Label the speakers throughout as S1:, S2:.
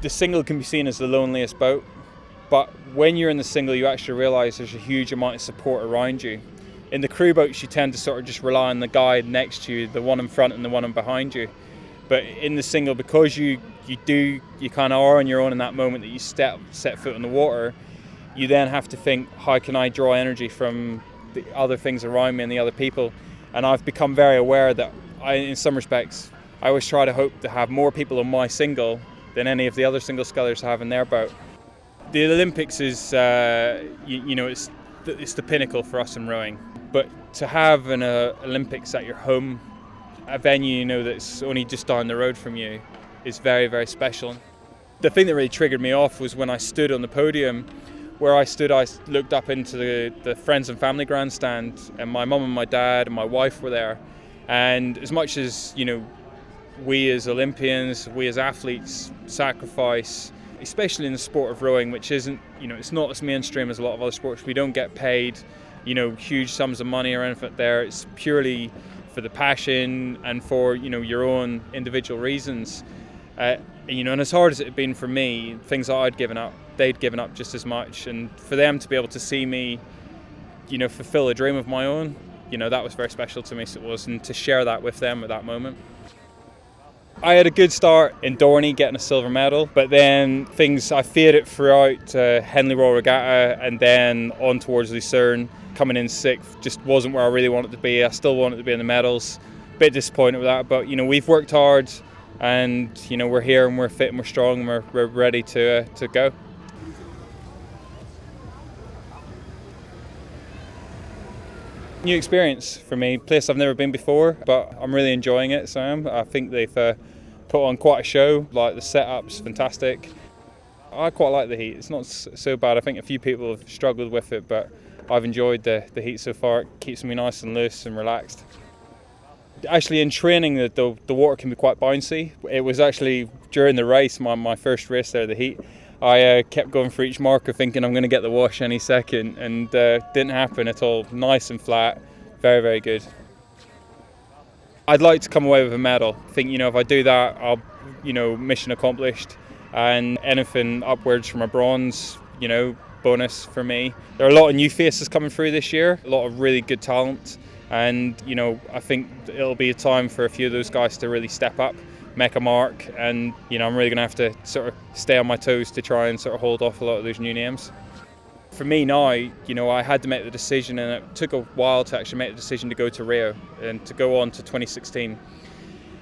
S1: The single can be seen as the loneliest boat, but when you're in the single, you actually realise there's a huge amount of support around you. In the crew boats, you tend to sort of just rely on the guide next to you, the one in front and the one in behind you. But in the single, because you kind of are on your own in that moment that you set foot in the water, you then have to think, how can I draw energy from the other things around me and the other people? And I've become very aware that in some respects, I always try to hope to have more people on my single than any of the other single scullers have in their boat. The Olympics is, it's the pinnacle for us in rowing. But to have an Olympics at your home, a venue that's only just down the road from you, is very, very special. The thing that really triggered me off was when I stood on the podium. Where I stood, I looked up into the friends and family grandstand, and my mum and my dad and my wife were there. And as much as, we as Olympians, we as athletes sacrifice, especially in the sport of rowing, which isn't, it's not as mainstream as a lot of other sports. We don't get paid, huge sums of money or anything there. It's purely for the passion and for, your own individual reasons. And as hard as it had been for me, things that I'd given up, they'd given up just as much. And for them to be able to see me, fulfill a dream of my own, that was very special to me. So it was, and to share that with them at that moment. I had a good start in Dorney, getting a silver medal, but then I faded throughout Henley Royal Regatta and then on towards Lucerne. Coming in sixth just wasn't where I really wanted to be. I still wanted to be in the medals. Bit disappointed with that, but we've worked hard, and we're here and we're fit and we're strong and we're ready to go. New experience for me, place I've never been before, but I'm really enjoying it. So I think they've put on quite a show. Like, the setup's fantastic. I quite like the heat. It's not so bad. I think a few people have struggled with it, but I've enjoyed the heat so far. It keeps me nice and loose and relaxed. Actually, in training, the water can be quite bouncy. It was actually during the race, my first race there, the heat, I kept going for each marker thinking I'm going to get the wash any second, and didn't happen at all. Nice and flat, very, very good. I'd like to come away with a medal. I think, if I do that, I'll, mission accomplished, and anything upwards from a bronze, bonus for me. There are a lot of new faces coming through this year, a lot of really good talent, and I think it'll be a time for a few of those guys to really step up, make a mark, and I'm really going to have to sort of stay on my toes to try and sort of hold off a lot of those new names. For me now, I had to make the decision, and it took a while to actually make the decision to go to Rio and to go on to 2016.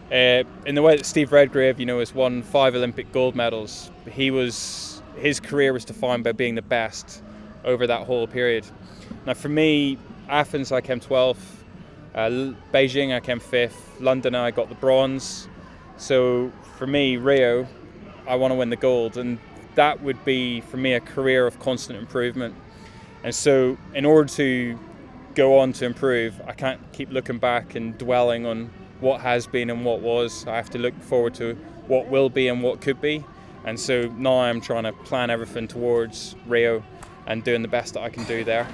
S1: In the way that Steve Redgrave, has won 5 Olympic gold medals, his career was defined by being the best over that whole period. Now for me, Athens I came 12th, Beijing I came 5th, London I got the bronze. So for me, Rio, I want to win the gold, and that would be for me a career of constant improvement. And so in order to go on to improve, I can't keep looking back and dwelling on what has been and what was. I have to look forward to what will be and what could be. And so now I'm trying to plan everything towards Rio and doing the best that I can do there.